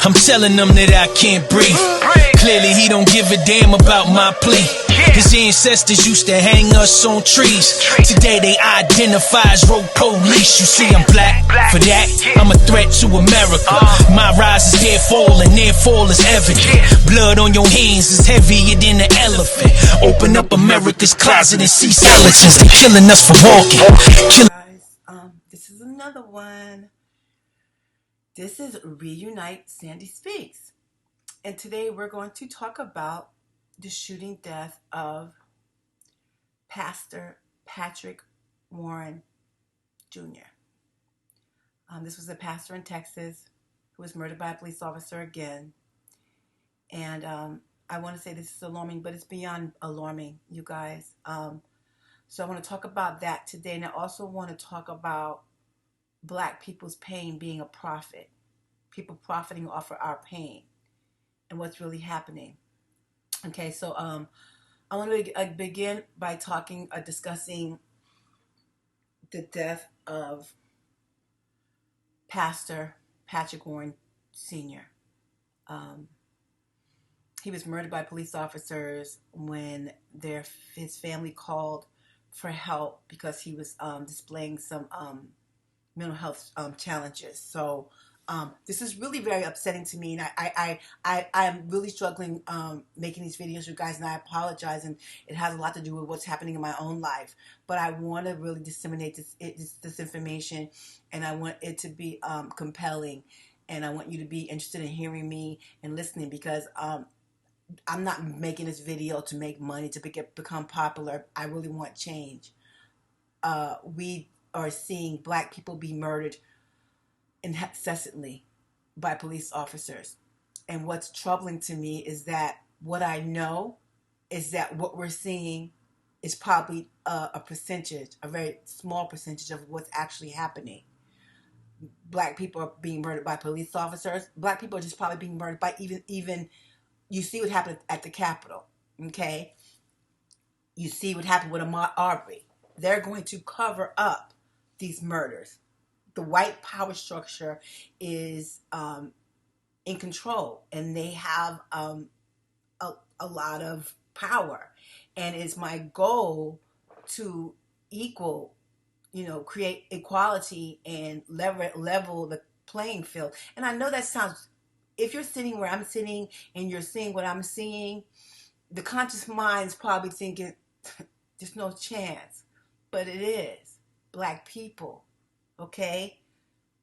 I'm telling them that I can't breathe. Clearly he don't give a damn about my plea. His ancestors used to hang us on trees. Today they identify as road police. You see I'm black, for that I'm a threat to America. My rise is their fall and their fall is evident. Blood on your hands is heavier than an elephant. Open up America's closet and see skeletons. They killing us for walking. This is another one. This is Reunite Sandy Speaks. And today we're going to talk about the shooting death of Pastor Patrick Warren Jr. This was a pastor in Texas who was murdered by a police officer again. And I want to say this is alarming, but it's beyond alarming, you guys. So I want to talk about that today. And I also want to talk about Black people's pain being a profit. People profiting off of our pain and what's really happening. Okay, so I want to begin by discussing the death of Pastor Patrick Warren Sr. He was murdered by police officers when his family called for help because he was displaying some mental health challenges. So this is really very upsetting to me, and I'm really struggling making these videos, you guys, and I apologize, and it has a lot to do with what's happening in my own life, but I want to really disseminate this information, and I want it to be compelling, and I want you to be interested in hearing me and listening, because I'm not making this video to make money, to become popular. I really want change. We are seeing Black people be murdered incessantly by police officers. And what's troubling to me is that what I know is that what we're seeing is probably a very small percentage of what's actually happening. Black people are being murdered by police officers. Black people are just probably being murdered by even you see what happened at the Capitol, okay? You see what happened with Ahmaud Arbery. They're going to cover up these murders. The white power structure is in control, and they have a lot of power. And it's my goal to create equality and level the playing field. And I know that sounds, if you're sitting where I'm sitting and you're seeing what I'm seeing, the conscious mind's probably thinking, there's no chance. But it is. Black people, okay?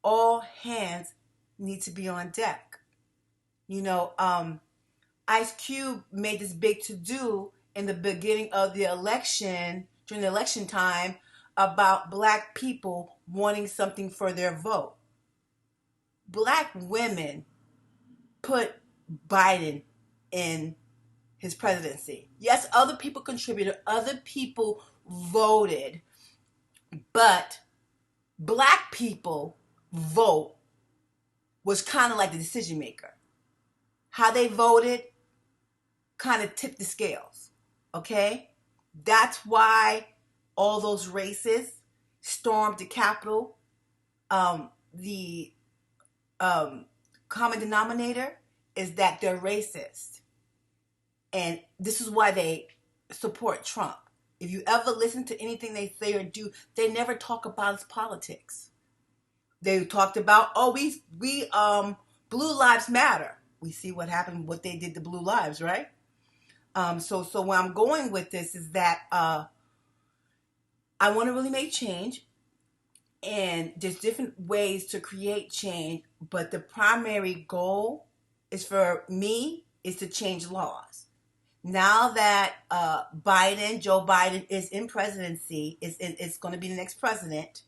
All hands need to be on deck. Ice Cube made this big to-do in the beginning of the election, during the election time, about Black people wanting something for their vote. Black women put Biden in his presidency. Yes, other people contributed, other people voted, but Black people vote was kind of like the decision maker. How they voted kind of tipped the scales, okay? That's why all those races stormed the Capitol. The common denominator is that they're racist. And this is why they support Trump. If you ever listen to anything they say or do, they never talk about his politics. They talked about, we Blue Lives Matter. We see what happened, what they did to Blue Lives, right? So where I'm going with this is that I want to really make change. And there's different ways to create change, but the primary goal is for me is to change laws. Now that Joe Biden is in presidency, is going to be the next president,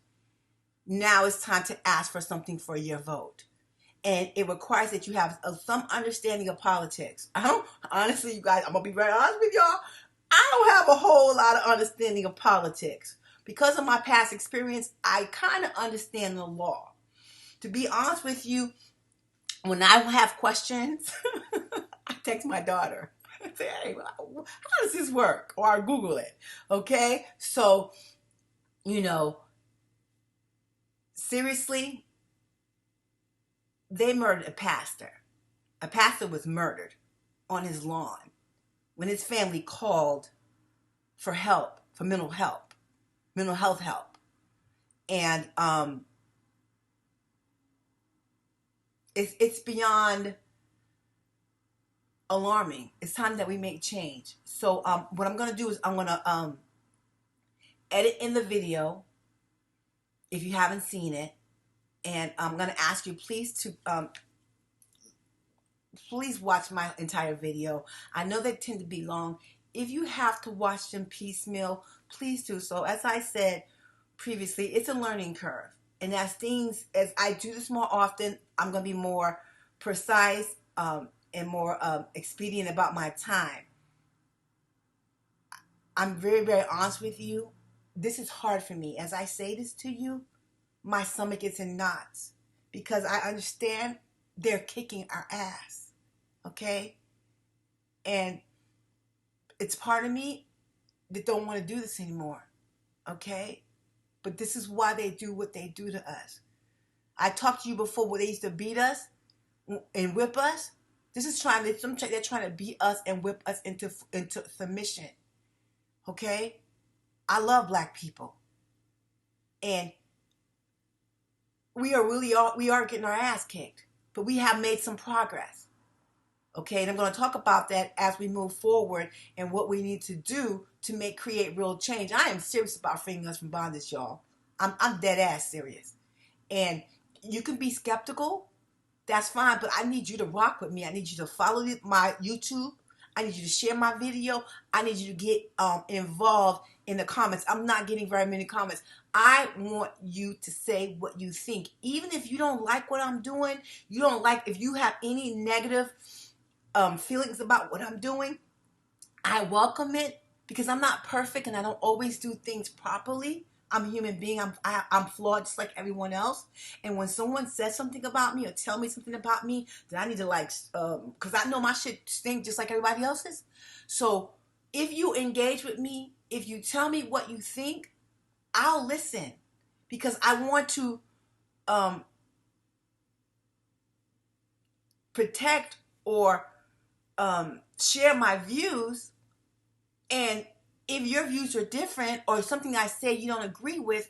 now it's time to ask for something for your vote. And it requires that you have some understanding of politics. Honestly, you guys, I'm going to be very honest with y'all. I don't have a whole lot of understanding of politics. Because of my past experience, I kind of understand the law. To be honest with you, when I have questions, I text my daughter. I say, hey, how does this work? Or I Google it. Okay? So, seriously, they murdered a pastor. A pastor was murdered on his lawn when his family called for help, for mental health help. And it's beyond alarming. It's time that we make change. So what I'm going to do is I'm going to edit in the video if you haven't seen it. And I'm going to ask you please to please watch my entire video. I know they tend to be long. If you have to watch them piecemeal, please do so. As I said previously, it's a learning curve. And as I do this more often, I'm going to be more precise and more expedient about my time. I'm very, very honest with you. This is hard for me. As I say this to you, my stomach is in knots because I understand they're kicking our ass, okay? And it's part of me that don't want to do this anymore, okay? But this is why they do what they do to us. I talked to you before where they used to beat us and whip us. They're trying to beat us and whip us into submission, okay? I love black people. And we are getting our ass kicked, but we have made some progress. Okay, and I'm going to talk about that as we move forward and what we need to do to create real change. I am serious about freeing us from bondage, y'all. I'm dead ass serious. And you can be skeptical, that's fine, but I need you to rock with me. I need you to follow my YouTube. I need you to share my video. I need you to get involved in the comments. I'm not getting very many comments. I want you to say what you think. Even if you don't like what I'm doing, if you have any negative feelings about what I'm doing, I welcome it because I'm not perfect and I don't always do things properly. I'm a human being. I'm flawed just like everyone else. And when someone says something about me or tell me something about me, then I need to because I know my shit stinks just like everybody else's. So if you engage with me, if you tell me what you think, I'll listen because I want to protect or share my views. And if your views are different or something I say you don't agree with,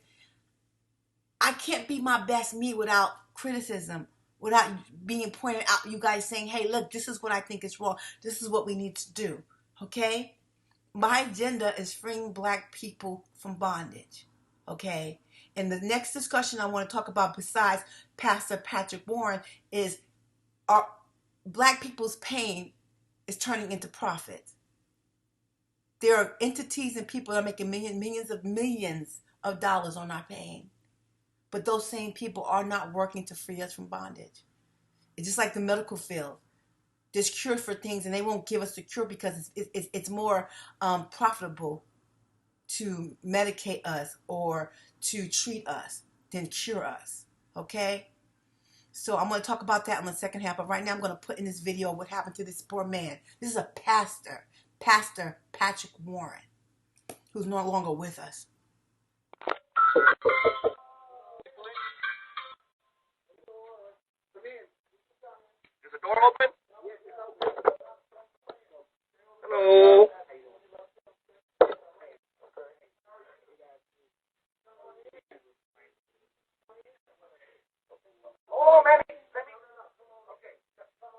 I can't be my best me without criticism, without being pointed out, you guys saying, hey, look, this is what I think is wrong. This is what we need to do, okay? My agenda is freeing black people from bondage, okay? And the next discussion I want to talk about besides Pastor Patrick Warren is black people's pain is turning into profit. There are entities and people that are making millions of dollars on our pain. But those same people are not working to free us from bondage. It's just like the medical field. There's cures for things and they won't give us the cure because it's more profitable to medicate us or to treat us than cure us. Okay? So I'm going to talk about that in the second half. But right now I'm going to put in this video what happened to this poor man. This is a pastor. Pastor Patrick Warren, who's no longer with us. Is the door open? Hello? Oh, let me. Okay. No.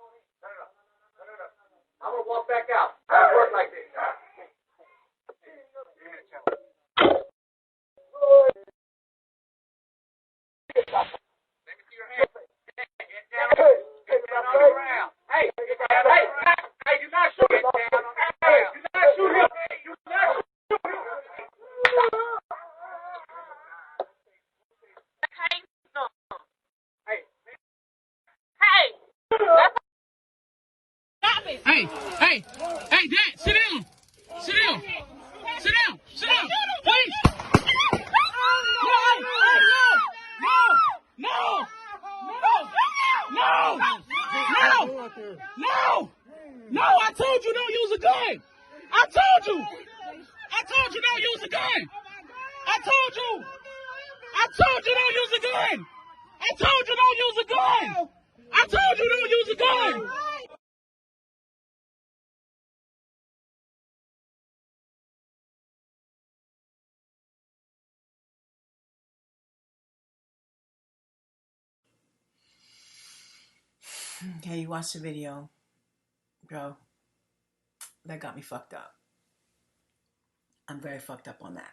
I'm going to walk back out. I don't work like this. Let me see your hand. Get down on the ground. Hey, do not shoot him. Hey, do not shoot him. Do not shoot him. Hey, Dad, sit down. Please. No, I told you don't use a gun. I told you don't use a gun. I told you don't use a gun. I told you don't use a gun. Okay, you watched the video, bro. That got me fucked up. I'm very fucked up on that.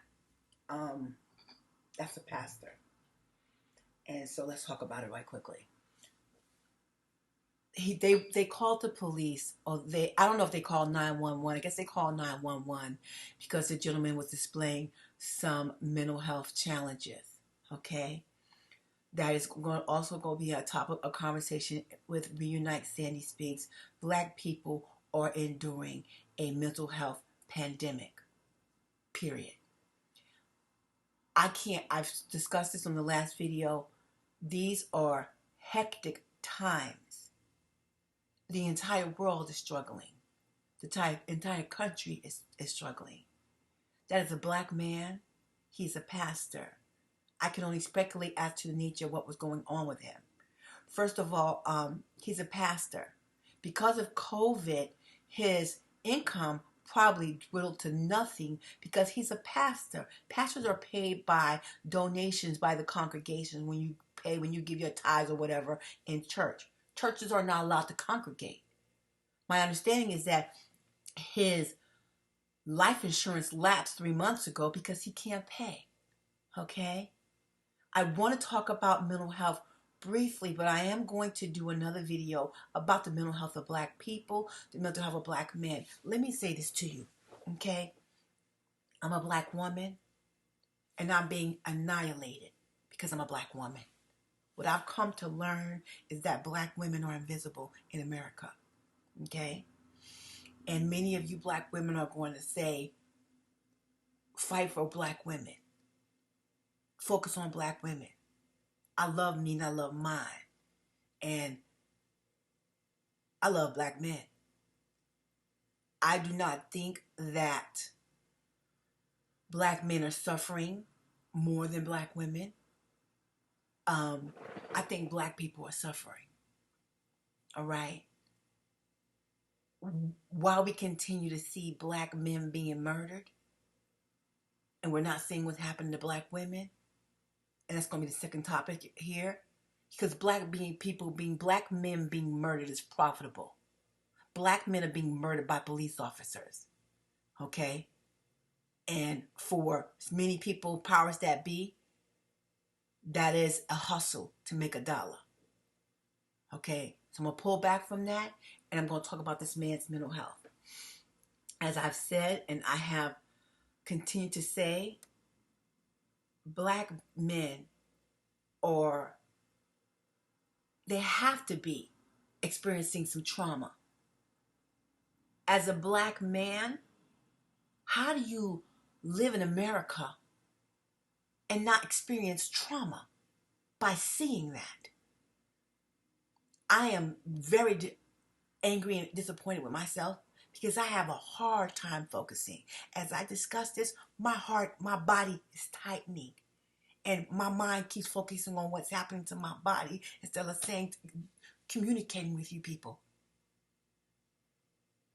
That's a pastor. And so let's talk about it right quickly. They called the police, or I don't know if they called 911. I guess they called 911 because the gentleman was displaying some mental health challenges. Okay, that is also going to be a topic of conversation with Reunite. Sandy Speaks. Black people are enduring a mental health pandemic. Period. I've discussed this on the last video. These are hectic times. The entire world is struggling. The entire country is struggling. That is a black man. He's a pastor. I can only speculate as to the nature of what was going on with him. First of all, he's a pastor. Because of COVID, his income probably dwindled to nothing because he's a pastor. Pastors are paid by donations by the congregation when you give your tithes or whatever in church. Churches are not allowed to congregate. My understanding is that his life insurance lapsed 3 months ago because he can't pay. Okay? I want to talk about mental health briefly, but I am going to do another video about the mental health of black people, the mental health of black men. Let me say this to you, okay? I'm a black woman, and I'm being annihilated because I'm a black woman. What I've come to learn is that black women are invisible in America, okay? And many of you black women are going to say, fight for black women. Focus on black women. I love me and I love mine. And I love black men. I do not think that black men are suffering more than black women. I think black people are suffering. All right? While we continue to see black men being murdered, and we're not seeing what's happening to black women, and that's going to be the second topic here, because black men being murdered is profitable. Black men are being murdered by police officers. Okay? And for many people, powers that be, that is a hustle to make a dollar. Okay? So I'm going to pull back from that, and I'm going to talk about this man's mental health. As I've said, and I have continued to say, black men they have to be experiencing some trauma. As a black man, how do you live in America and not experience trauma by seeing that? I am very angry and disappointed with myself because I have a hard time focusing. As I discuss this, my body is tightening. And my mind keeps focusing on what's happening to my body instead of communicating with you people.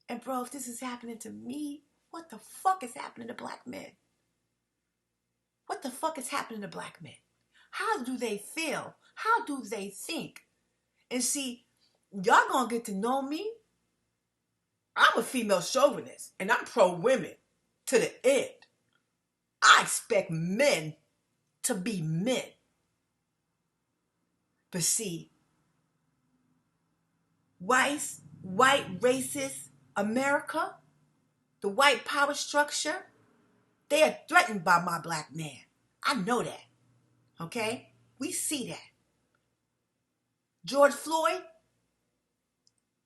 And bro, if this is happening to me, what the fuck is happening to black men? What the fuck is happening to black men? How do they feel? How do they think? And see, y'all gonna get to know me. I'm a female chauvinist, and I'm pro-women to the end. I expect men to be men. But see, white racist America, the white power structure, they are threatened by my black man. I know that. Okay? We see that. George Floyd.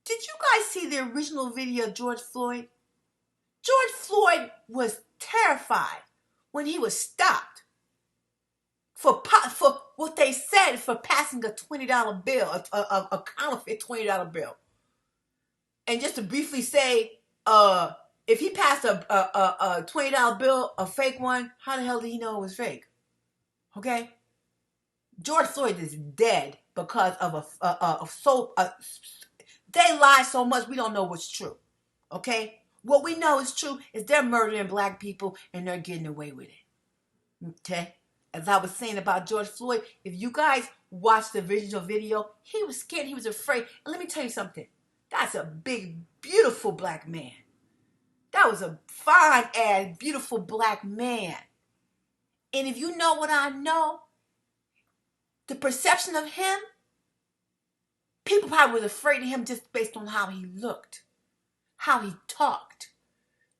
Did you guys see the original video of George Floyd? George Floyd was terrified when he was stopped for what they said for passing a $20 bill, a counterfeit $20 bill. And just to briefly say, if he passed a $20 bill, a fake one, how the hell did he know it was fake? Okay? George Floyd is dead because of they lie so much we don't know what's true. Okay? What we know is true is they're murdering black people and they're getting away with it. Okay? As I was saying about George Floyd, if you guys watched the original video, he was scared. He was afraid. And let me tell you something. That's a big, beautiful black man. That was a fine-ass, beautiful black man. And if you know what I know, the perception of him, people probably was afraid of him just based on how he looked, how he talked,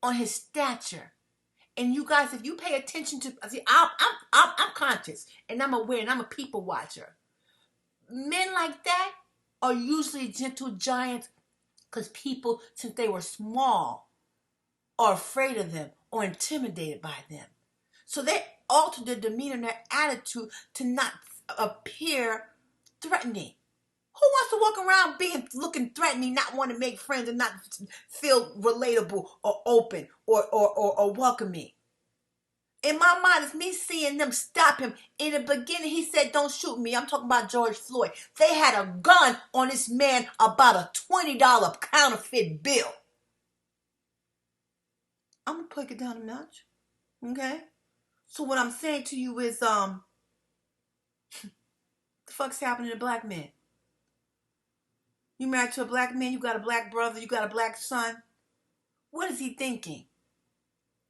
on his stature. And you guys, if you pay attention to, see, I'm conscious and I'm aware and I'm a people watcher. Men like that are usually gentle giants because people, since they were small, are afraid of them or intimidated by them. So they alter their demeanor and their attitude to not appear threatening. Who wants to walk around looking threatening, not want to make friends and not feel relatable or open or welcoming? In my mind, it's me seeing them stop him. In the beginning, he said, "Don't shoot me." I'm talking about George Floyd. They had a gun on this man about a $20 counterfeit bill. I'm going to break it down a notch. Okay? So what I'm saying to you is, the fuck's happening to black men? You married to a black man, you got a black brother, you got a black son. What is he thinking?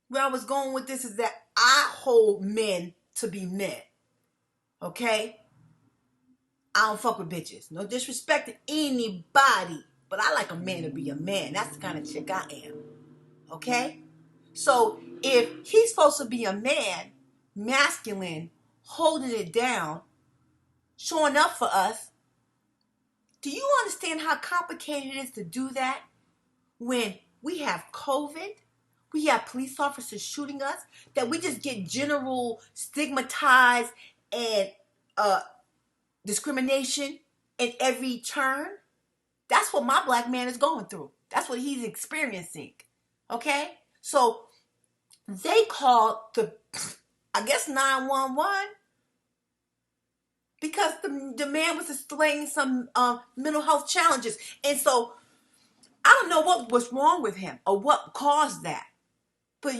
Where I was going with this is that I hold men to be men. Okay? I don't fuck with bitches. No disrespect to anybody. But I like a man to be a man. That's the kind of chick I am. Okay? So if he's supposed to be a man, masculine, holding it down, showing up for us, do you understand how complicated it is to do that when we have COVID? We have police officers shooting us, that we just get general stigmatized and discrimination in every turn? That's what my black man is going through. That's what he's experiencing. Okay? So they called I guess 911 because the man was displaying some mental health challenges. And so I don't know what was wrong with him or what caused that. But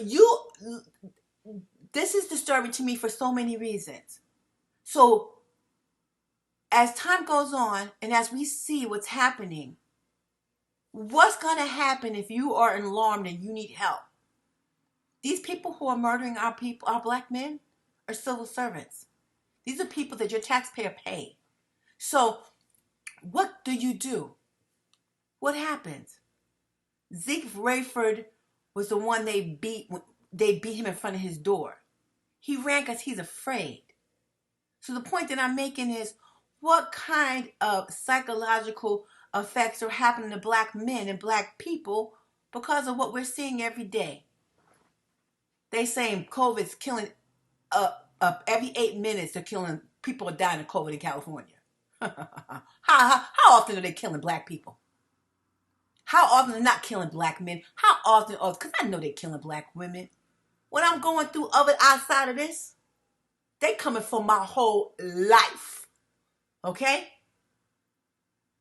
this is disturbing to me for so many reasons. So as time goes on and as we see what's happening, what's going to happen if you are alarmed and you need help? These people who are murdering our black men, are civil servants. These are people that your taxpayer paid. So what do? What happens? Zeke Rayford was the one they beat him in front of his door. He ran because he's afraid. So the point that I'm making is, what kind of psychological effects are happening to black men and black people because of what we're seeing every day? They saying COVID's killing every 8 minutes people are dying of COVID in California. How often are they killing black people? How often are they not killing black men? How often? Because I know they're killing black women. When I'm going through outside of this, they coming for my whole life. Okay?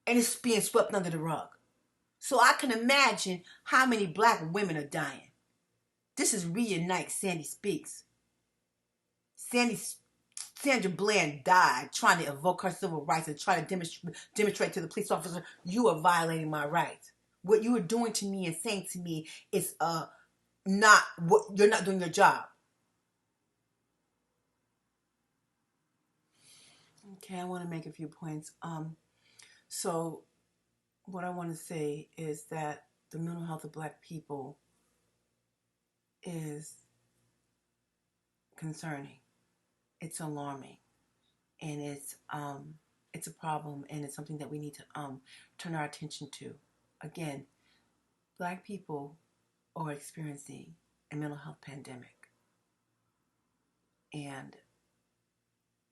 And it's being swept under the rug. So I can imagine how many black women are dying. This is Reignite, Sandy Speaks. Sandra Bland died trying to evoke her civil rights and try to demonstrate to the police officer, you are violating my rights. What you are doing to me and saying to me is not what, you're not doing your job. Okay, I want to make a few points. So what I want to say is that the mental health of black people is concerning. It's alarming, and it's a problem, and it's something that we need to turn our attention to. Again, black people are experiencing a mental health pandemic, and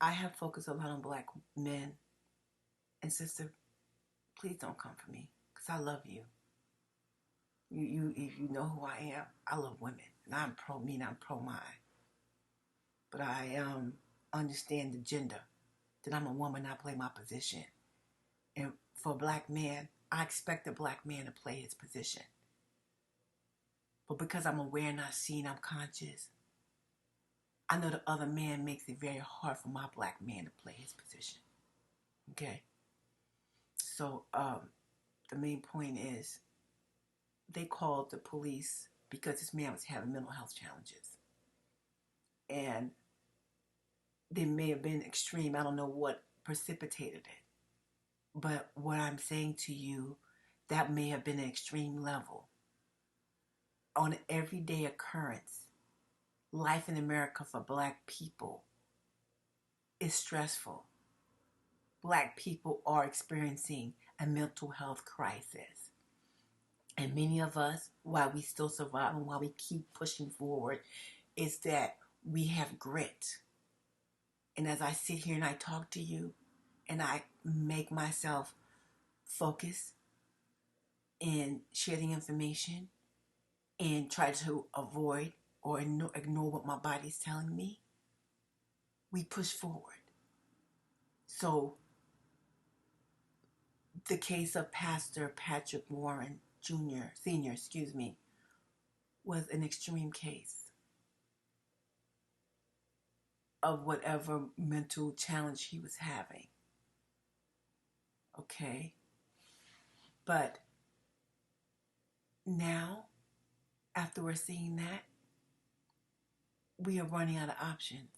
I have focused a lot on black men. And sister, please don't come for me, because I love you. You know who I am. I love women, and I'm pro me, and I'm pro mine. But I understand the gender, that I'm a woman, I play my position. And for a black man, I expect a black man to play his position. But because I'm aware and I've seen, I'm conscious, I know the other man makes it very hard for my black man to play his position. Okay. So the main point is they called the police because this man was having mental health challenges. And they may have been extreme. I don't know what precipitated it. But what I'm saying to you, that may have been an extreme level. On an everyday occurrence, life in America for Black people is stressful. Black people are experiencing a mental health crisis. And many of us, while we still survive and while we keep pushing forward, is that we have grit. And as I sit here and I talk to you and I make myself focus and share the information and try to avoid or ignore what my body's telling me, we push forward. So the case of Pastor Patrick Warren Senior, was an extreme case of whatever mental challenge he was having. Okay? But now, after we're seeing that, we are running out of options.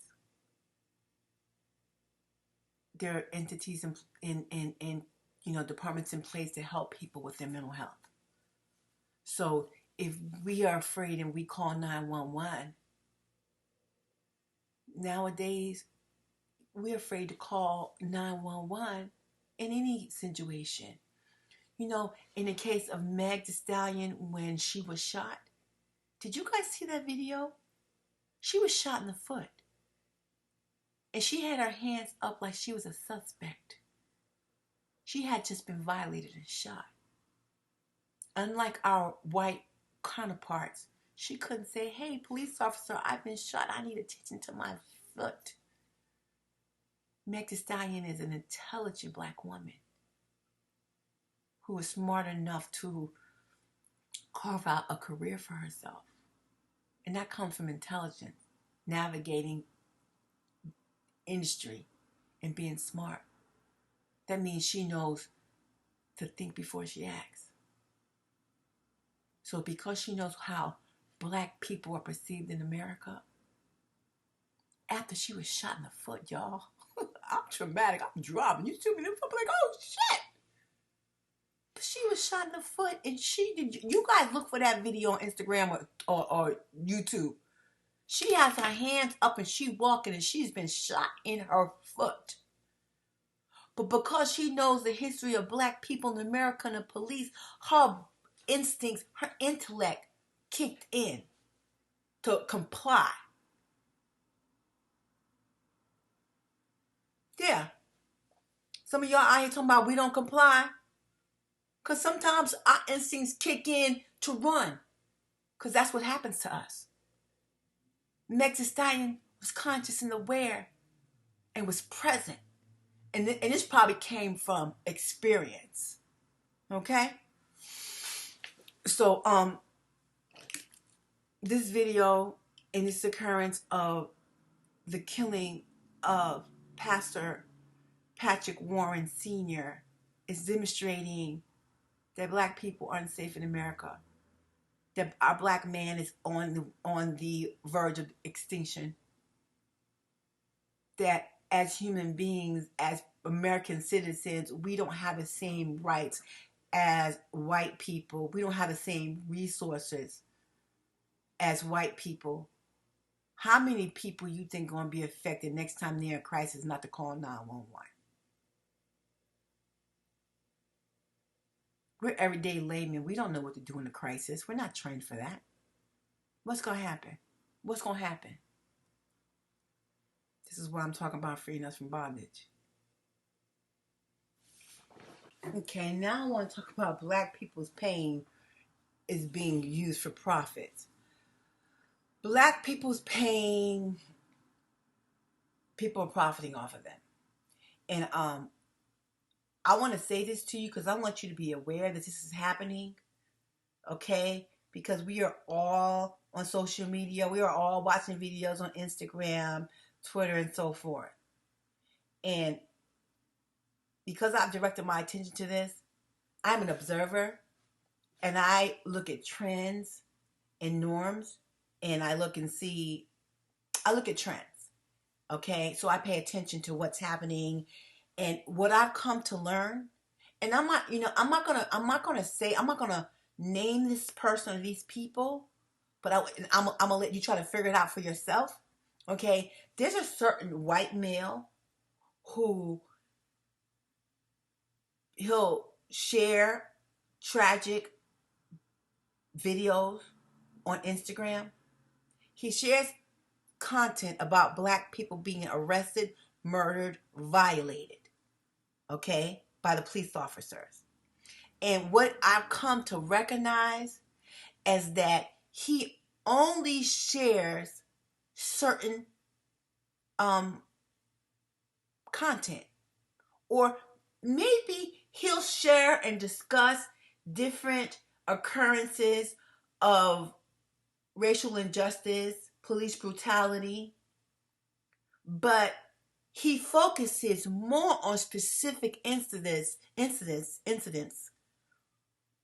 There are entities in departments in place to help people with their mental health. So if we are afraid and we call 911, nowadays we're afraid to call 911 in any situation. You know, in the case of Meg Thee Stallion when she was shot, did you guys see that video? She was shot in the foot. And she had her hands up like she was a suspect. She had just been violated and shot. Unlike our white counterparts, she couldn't say, hey, police officer, I've been shot. I need attention to my foot. Meg Thee Stallion is an intelligent Black woman who is smart enough to carve out a career for herself. And that comes from intelligence, navigating industry, and being smart. That means she knows to think before she acts. So because she knows how Black people are perceived in America, after she was shot in the foot, y'all, I'm traumatic. I'm dropping. You shoot me in the foot, like, oh shit. But she was shot in the foot, and she did. You guys look for that video on Instagram or YouTube. She has her hands up and she walking, and she's been shot in her foot. But because she knows the history of Black people in America and the police, her instincts, her intellect kicked in to comply. Yeah. Some of y'all out here talking about we don't comply. Because sometimes our instincts kick in to run. Because that's what happens to us. Meg Thee Stallion was conscious and aware and was present. And this probably came from experience. Okay? So, this video and this occurrence of the killing of Pastor Patrick Warren Sr. is demonstrating that Black people are unsafe in America. That our Black man is on the verge of extinction. That as human beings, as American citizens, we don't have the same rights as white people. We don't have the same resources as white people. How many people you think are going to be affected next time they're in crisis not to call 911? We're everyday laymen. We don't know what to do in a crisis. We're not trained for that. What's going to happen? What's going to happen? This is why I'm talking about freeing us from bondage. Okay, now I want to talk about Black people's pain is being used for profit. Black people's pain, people are profiting off of them. And I want to say this to you because I want you to be aware that this is happening. Okay? Because we are all on social media. We are all watching videos on Instagram, Twitter, and so forth. And because I've directed my attention to this, I'm an observer, and I look at trends and norms, and I look at trends. Okay, so I pay attention to what's happening, and what I've come to learn. And I'm not, I'm not gonna name this person or these people, but I'm gonna let you try to figure it out for yourself. Okay, there's a certain white male who he'll share tragic videos on Instagram. He shares content about black people being arrested, murdered, violated, okay, by the police officers. And what I've come to recognize is that he only shares certain content, or maybe he'll share and discuss different occurrences of racial injustice, police brutality, but he focuses more on specific incidents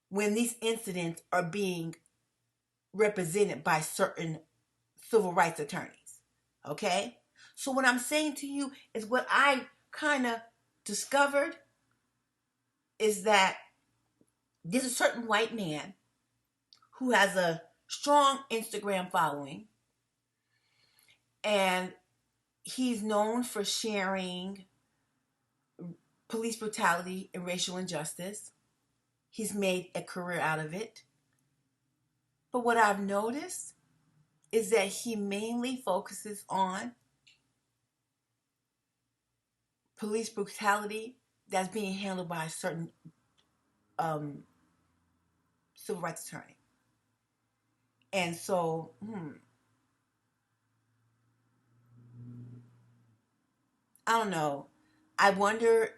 when these incidents are being represented by certain civil rights attorneys. Okay? So what I'm saying to you is, what I kind of discovered is that there's a certain white man who has a strong Instagram following, and he's known for sharing police brutality and racial injustice. He's made a career out of it. But what I've noticed is that he mainly focuses on police brutality that's being handled by a certain civil rights attorney. And so, I don't know. I wonder,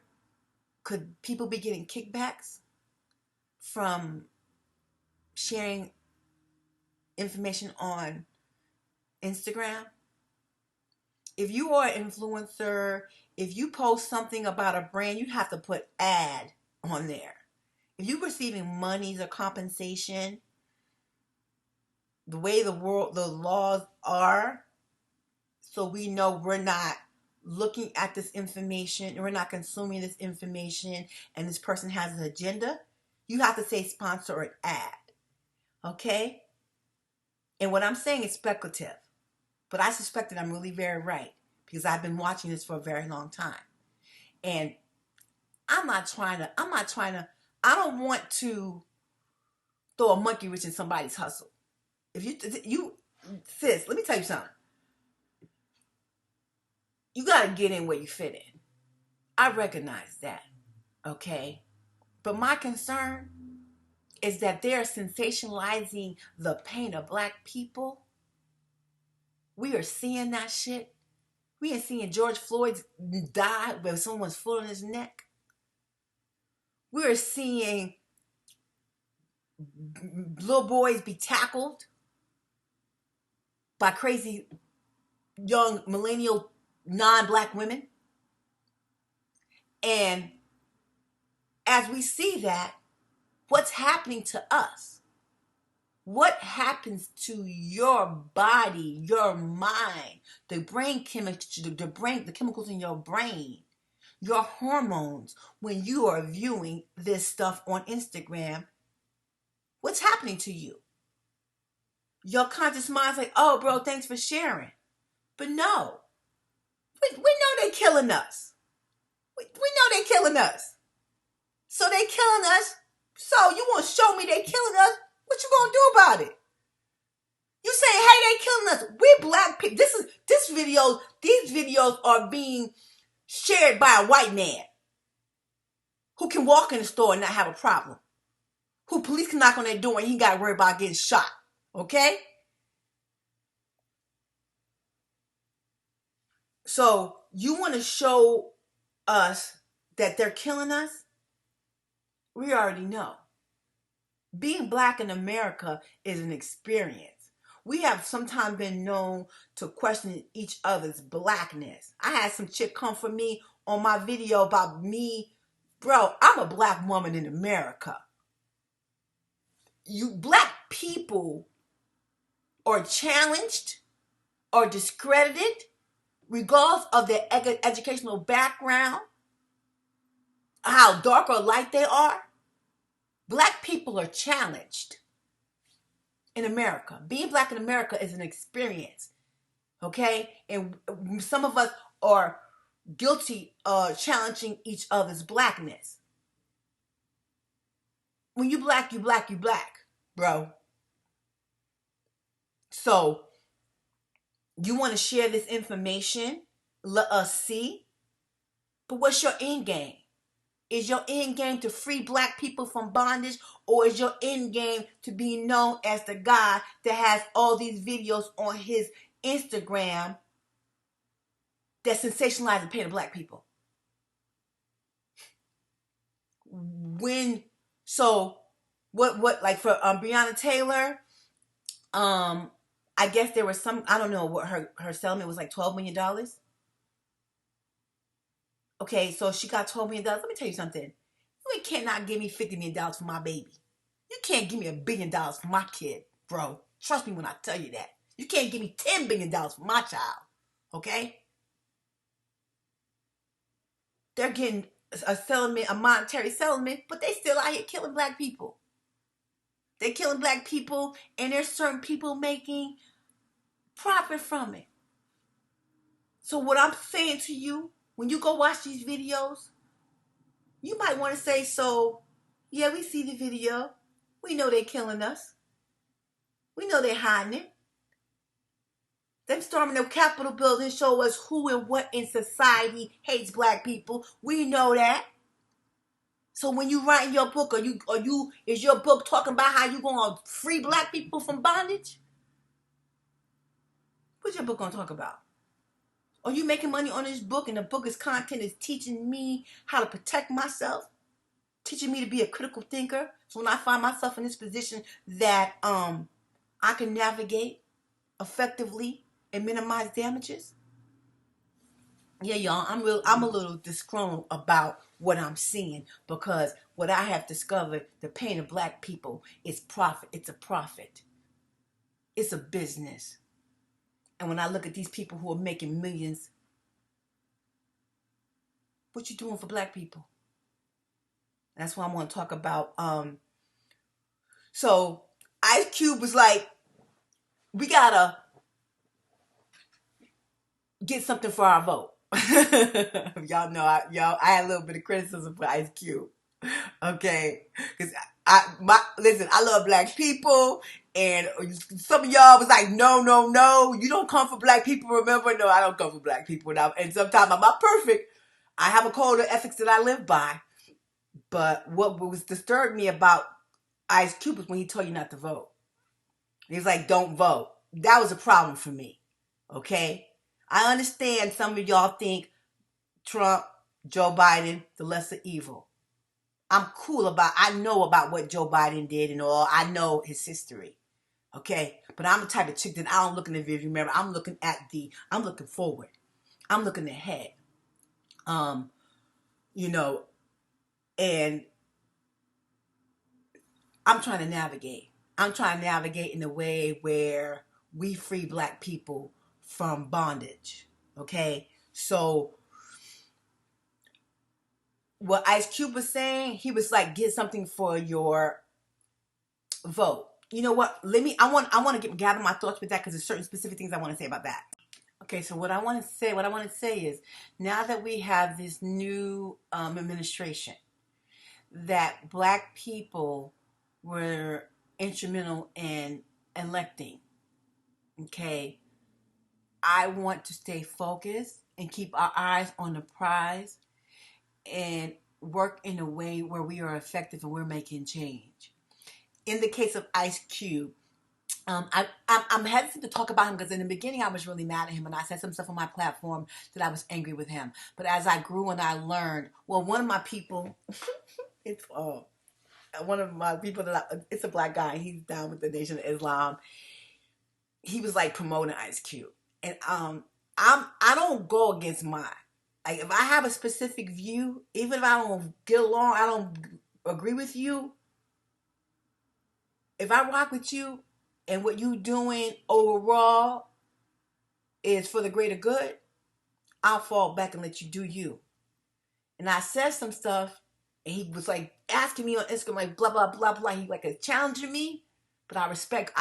could people be getting kickbacks from sharing information on Instagram? If you are an influencer, if you post something about a brand, you have to put ad on there. If you're receiving monies or compensation, the way the laws are, so we know we're not looking at this information and we're not consuming this information, and this person has an agenda, you have to say sponsor an ad. Okay? And what I'm saying is speculative, but I suspect that I'm really very right, because I've been watching this for a very long time. And I don't want to throw a monkey wrench in somebody's hustle. If sis, let me tell you something. You got to get in where you fit in. I recognize that, okay? But my concern is that they're sensationalizing the pain of black people. We are seeing that shit. We are seeing George Floyd die with someone's foot on his neck. We are seeing little boys be tackled by crazy young millennial non-black women. And as we see that, what's happening to us? What happens to your body, your mind, the brain chemistry, the chemicals in your brain, your hormones, when you are viewing this stuff on Instagram? What's happening to you? Your conscious mind's like, oh, bro, thanks for sharing. But no, we know they're killing us. We know they're killing us. So they killing us. So you want to show me they killing us? What you gonna do about it? You saying, hey, they killing us. We black people. These videos are being shared by a white man who can walk in the store and not have a problem. Who police can knock on their door and he got to worry about getting shot. Okay? So you want to show us that they're killing us? We already know. Being black in America is an experience. We have sometimes been known to question each other's blackness. I had some chick come for me on my video about me Bro, I'm a black woman in America. You black people are challenged or discredited regardless of their educational background, how dark or light they are. Black people are challenged in America. Being black in America is an experience, okay? And some of us are guilty of challenging each other's blackness. When you black, you black, you black, bro. So, you want to share this information? Let us see. But what's your end game? Is your end game to free black people from bondage, or is your end game to be known as the guy that has all these videos on his Instagram that sensationalize the pain of black people? What like for Breonna Taylor, I guess there was some, I don't know what her settlement was, like $12 million. Okay, so she got $12 million. Let me tell you something. You cannot give me $50 million for my baby. You can't give me $1 billion for my kid, bro. Trust me when I tell you that. You can't give me $10 billion for my child. Okay? They're getting a settlement, a monetary settlement, but they still out here killing black people. They're killing black people, and there's certain people making profit from it. So what I'm saying to you, when you go watch these videos, you might want to say, so, yeah, we see the video. We know they're killing us. We know they're hiding it. Them storming the Capitol building show us who and what in society hates black people. We know that. So when you write in your book, is your book talking about how you gonna free black people from bondage? What's your book gonna talk about? Are you making money on this book, and the book's content is teaching me how to protect myself, teaching me to be a critical thinker? So when I find myself in this position that I can navigate effectively and minimize damages. Yeah, y'all, I'm a little disgruntled about what I'm seeing, because what I have discovered, the pain of black people is profit. It's a profit. It's a business. And when I look at these people who are making millions, what you doing for black people? That's what I want to talk about. So Ice Cube was like, we gotta get something for our vote. Y'all know I had a little bit of criticism for Ice Cube. Okay, because I love black people, and some of y'all was like, no, you don't come for black people. Remember, no, I don't come for black people. And sometimes I'm not perfect. I have a code of ethics that I live by. But what was disturbed me about Ice Cube was when he told you not to vote. He was like, don't vote. That was a problem for me. Okay, I understand some of y'all think Trump, Joe Biden, the lesser evil. I'm cool I know about what Joe Biden did and all. I know his history. Okay? But I'm the type of chick that I don't look in the rearview mirror. I'm looking forward. I'm looking ahead. And I'm trying to navigate. I'm trying to navigate in a way where we free black people from bondage. Okay? So what Ice Cube was saying, he was like, get something for your vote. You know what? I want to gather my thoughts with that, because there's certain specific things I want to say about that. Okay, so what I want to say is, now that we have this new administration, that black people were instrumental in electing. Okay, I want to stay focused and keep our eyes on the prize and work in a way where we are effective and we're making change. In the case of Ice Cube, I'm hesitant to talk about him, because in the beginning I was really mad at him, and I said some stuff on my platform that I was angry with him. But as I grew and I learned, one of my people, it's one of my people it's a black guy. He's down with the Nation of Islam. He was like promoting Ice Cube, and I don't go against mine. Like if I have a specific view, even if I don't get along, I don't agree with you. If I rock with you and what you doing overall is for the greater good, I'll fall back and let you do you. And I said some stuff, and he was like asking me on Instagram, like blah blah blah blah. He like challenging me, but I respect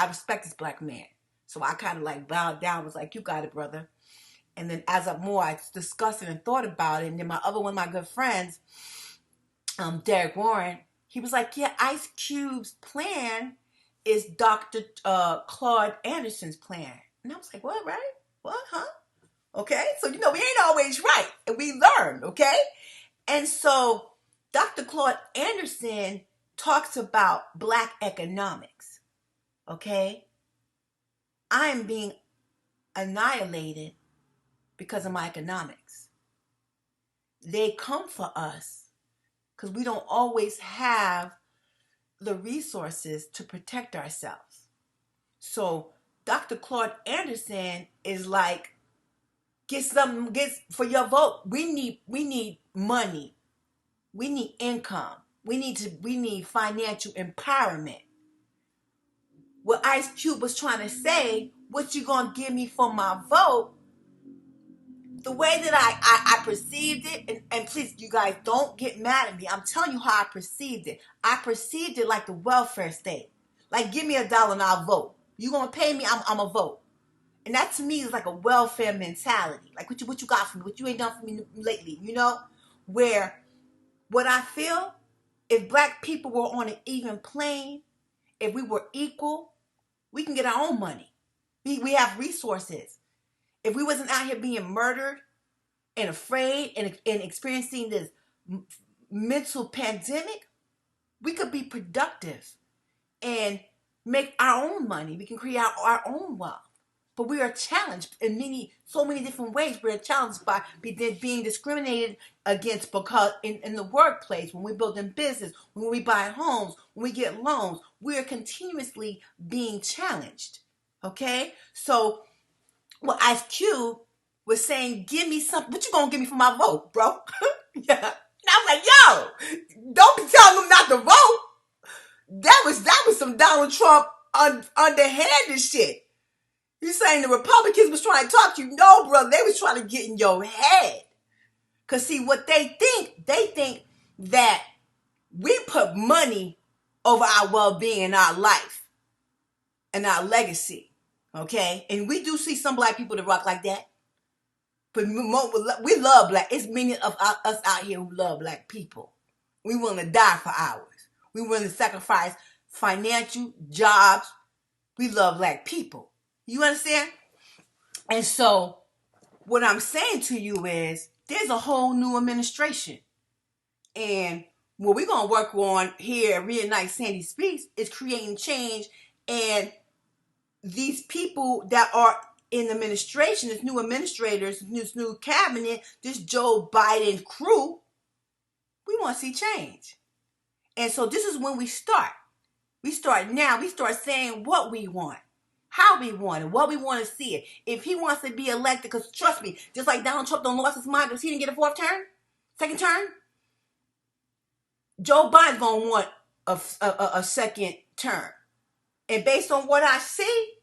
this black man. So I kind of like bowed down, was like, "You got it, brother." And then as I discussed it and thought about it, and then my other one of my good friends, Derek Warren, he was like, "Yeah, Ice Cube's plan is Dr. Claude Anderson's plan." And I was like, "What? Right? What? Huh?" Okay, so we ain't always right, and we learn. Okay. And so Dr. Claude Anderson talks about black economics, okay? I am being annihilated because of my economics. They come for us because we don't always have the resources to protect ourselves. So Dr. Claude Anderson is like, get for your vote. We need money. We need income. We need financial empowerment. What Ice Cube was trying to say, what you gonna give me for my vote? The way that I perceived it, and please, you guys, don't get mad at me. I'm telling you how I perceived it. I perceived it like the welfare state. Like, give me $1 and I'll vote. You gonna pay me? I'm a vote. And that to me is like a welfare mentality. Like, what you got for me? What you ain't done for me lately? Where what I feel, if black people were on an even plane, if we were equal, we can get our own money. We have resources. If we wasn't out here being murdered and afraid and experiencing this mental pandemic, we could be productive and make our own money. We can create our own wealth. But we are challenged in so many different ways. We're challenged by being discriminated against because in the workplace, when we're building business, when we buy homes, when we get loans, we are continuously being challenged. Okay? So what Ice Cube was saying, give me something. What you gonna give me for my vote, bro? Yeah. And I was like, yo, don't be telling them not to vote. That was some Donald Trump underhanded shit. You saying the Republicans was trying to talk to you? No, brother, they was trying to get in your head. Because see, what they think that we put money over our well-being and our life and our legacy, okay? And we do see some black people that rock like that. But we love black. It's many of us out here who love black people. We willing to die for ours. We willing to sacrifice financial, jobs. We love black people. You understand? And so what I'm saying to you is there's a whole new administration. And what we're going to work on here at Reignite Sandy Speaks is creating change. And these people that are in the administration, this new administrators, this new cabinet, this Joe Biden crew, we want to see change. And so this is when we start. We start now. We start saying what we want. How we want it, what we want to see it. If he wants to be elected, because trust me, just like Donald Trump don't lost his mind because he didn't get a second term, Joe Biden's going to want a second term. And based on what I see,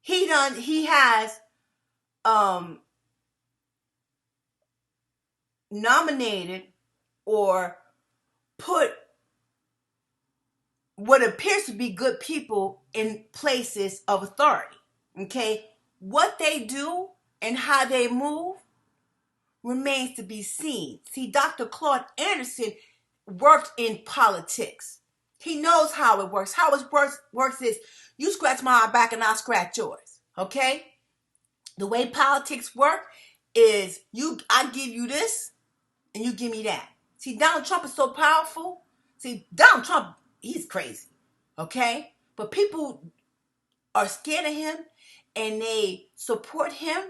he has nominated or put what appears to be good people in places of authority. Okay? What they do and how they move remains to be seen. See, Dr. Claude Anderson worked in politics. He knows how it works. How it works is you scratch my back and I'll scratch yours. Okay? The way politics work is I give you this and you give me that. See, Donald Trump is so powerful. See, Donald Trump, he's crazy. Okay? But people are scared of him and they support him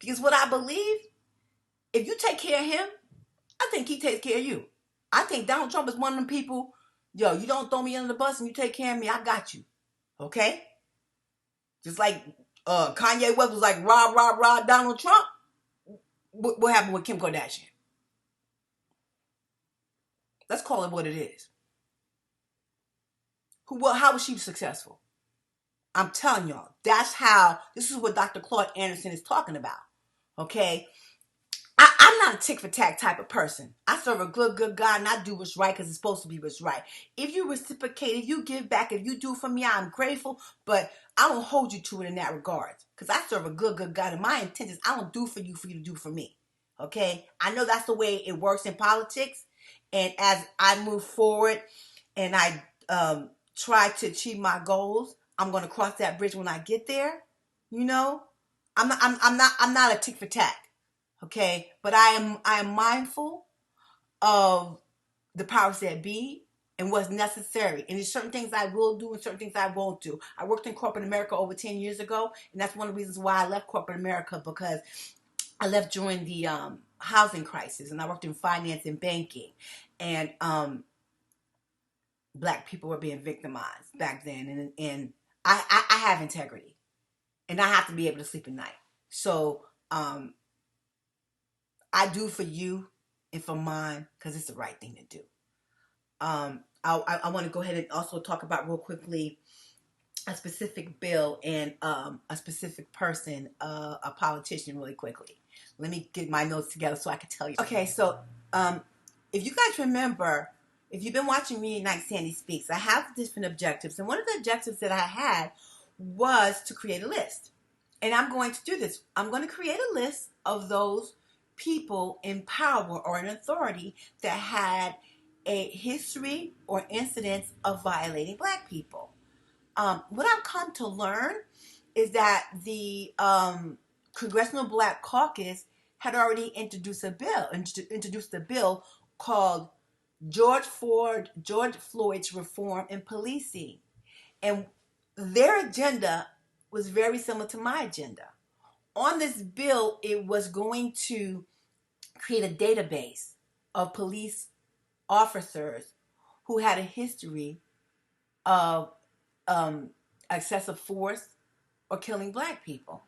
because what I believe, if you take care of him, I think he takes care of you. I think Donald Trump is one of them people, yo, you don't throw me under the bus and you take care of me, I got you. Okay? Just like Kanye West was like, rah, rah, rah, Donald Trump. what happened with Kim Kardashian. Let's call it what it is. How was she successful? I'm telling y'all, this is what Dr. Claude Anderson is talking about. Okay? I'm not a tick for tack type of person. I serve a good God, and I do what's right because it's supposed to be what's right. If you reciprocate, if you give back, if you do for me, I'm grateful, but I don't hold you to it in that regard because I serve a good God, and my intent is I don't do for you to do for me. Okay? I know that's the way it works in politics, and as I move forward and I try to achieve my goals, I'm going to cross that bridge when I get there. You know, I'm not a tick for tack. Okay, but I am mindful of the powers that be and what's necessary. And there's certain things I will do and certain things I won't do. I worked in corporate America over 10 years ago, and that's one of the reasons why I left corporate America, because I left during the housing crisis, and I worked in finance and banking, and Black people were being victimized back then, and I have integrity, and I have to be able to sleep at night. So I do for you and for mine because it's the right thing to do. I want to go ahead and also talk about real quickly a specific bill and a specific person, a politician, really quickly. Let me get my notes together so I can tell you. Okay, so if you guys remember, if you've been watching Reignite Sandy Speaks, I have different objectives, and one of the objectives that I had was to create a list. And I'm going to do this. I'm going to create a list of those people in power or in authority that had a history or incidents of violating Black people. What I've come to learn is that the Congressional Black Caucus had already introduced a bill called George Floyd's Reform in Policing. And their agenda was very similar to my agenda. On this bill, it was going to create a database of police officers who had a history of excessive force or killing Black people.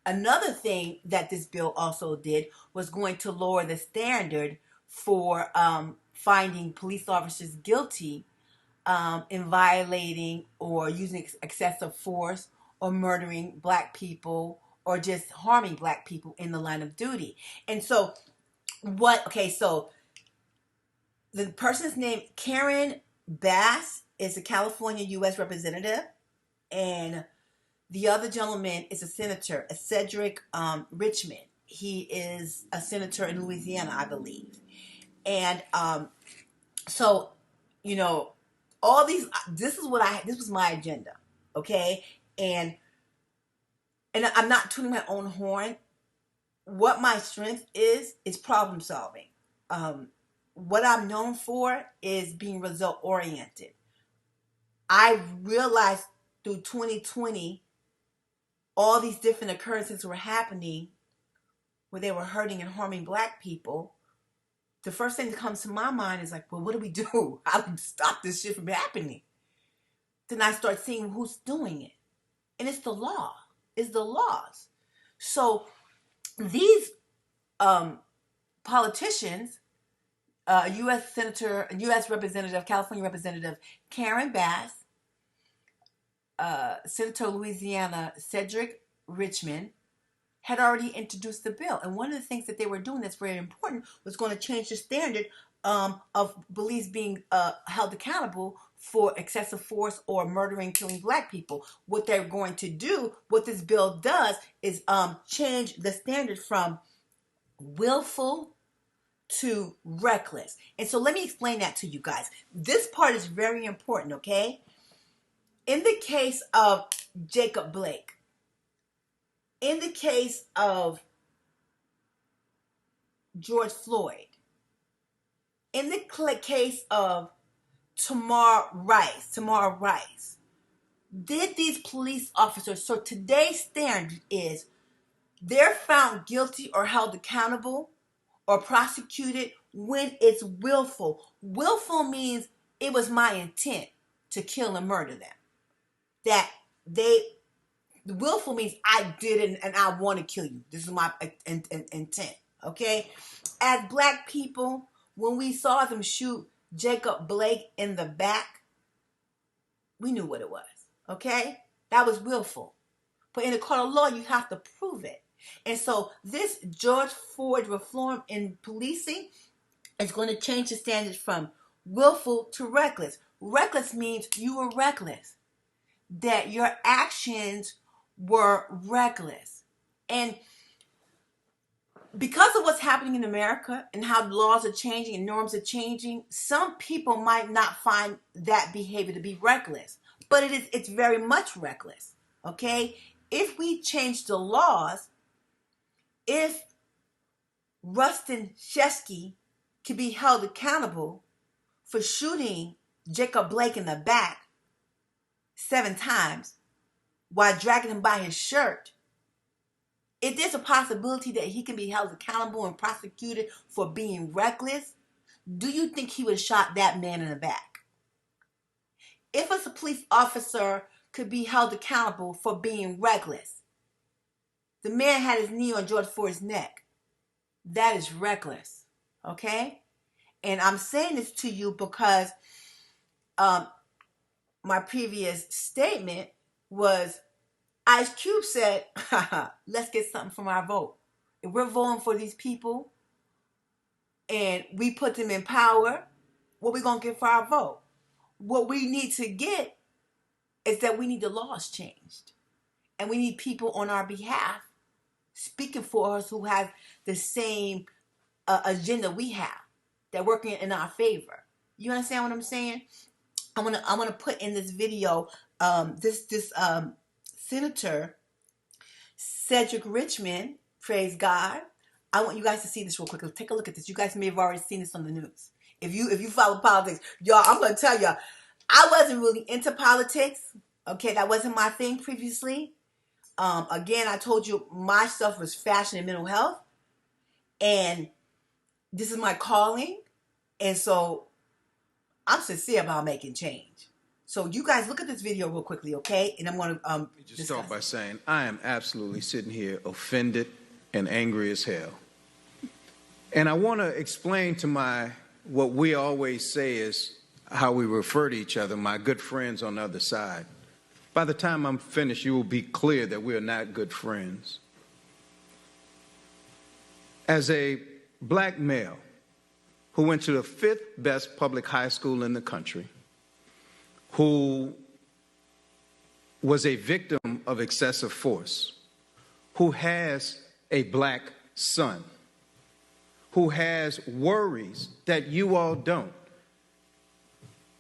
Another thing that this bill also did was going to lower the standard for finding police officers guilty in violating or using excessive force or murdering Black people or just harming Black people in the line of duty. And so so the person's name, Karen Bass, is a California U.S. representative, and the other gentleman is a senator, a Cedrick Richmond. He is a senator in Louisiana, I believe. And so, you know, all these, this was my agenda, okay? And I'm not tooting my own horn. What my strength is problem solving. What I'm known for is being result oriented. I realized through 2020, all these different occurrences were happening where they were hurting and harming Black people. The first thing that comes to my mind is like, well, what do we do? How do we stop this shit from happening? Then I start seeing who's doing it. And it's the law. It's the laws. So these politicians, U.S. Senator, U.S. Representative, California Representative Karen Bass, Senator Louisiana Cedrick Richmond, had already introduced the bill. And one of the things that they were doing that's very important was going to change the standard of police being held accountable for excessive force or murdering, killing Black people. What they're going to do, what this bill does, is change the standard from willful to reckless. And so let me explain that to you guys. This part is very important, okay? In the case of Jacob Blake, in the case of George Floyd, in the case of Tamar Rice, did these police officers, so today's standard is they're found guilty or held accountable or prosecuted when it's willful. Willful means it was my intent to kill and murder them. That they Willful means I did it and I want to kill you. This is my intent. Okay? As black people, when we saw them shoot Jacob Blake in the back, we knew what it was. Okay? That was willful. But in the court of law, you have to prove it. And so this George Floyd reform in policing is going to change the standards from willful to reckless. Reckless means you were reckless, that your actions were reckless. And because of what's happening in America and how laws are changing and norms are changing, some people might not find that behavior to be reckless, but it's very much reckless. Okay? If we change the laws, if Rustin Shesky can be held accountable for shooting Jacob Blake in the back 7 times while dragging him by his shirt, if there's a possibility that he can be held accountable and prosecuted for being reckless, do you think he would have shot that man in the back? If a police officer could be held accountable for being reckless, the man had his knee on George Floyd's neck. That is reckless, okay? And I'm saying this to you because my previous statement was Ice Cube said, let's get something from our vote. If we're voting for these people and we put them in power, what are we going to get for our vote? What we need to get is that we need the laws changed. And we need people on our behalf speaking for us who have the same agenda we have, that working in our favor. You understand what I'm saying? I want to put in this video this Senator Cedrick Richmond, praise God. I want you guys to see this real quick. Take a look at this. You guys may have already seen this on the news. If you follow politics, y'all, I'm going to tell y'all, I wasn't really into politics. Okay, that wasn't my thing previously. Again, I told you my stuff was fashion and mental health. And this is my calling. And so I'm sincere about making change. So you guys look at this video real quickly, okay? And I'm going to just start by saying I am absolutely sitting here offended and angry as hell. And I want to explain to what we always say is how we refer to each other, my good friends on the other side. By the time I'm finished, you will be clear that we are not good friends. As a black male who went to the 5th best public high school in the country, who was a victim of excessive force, who has a black son, who has worries that you all don't.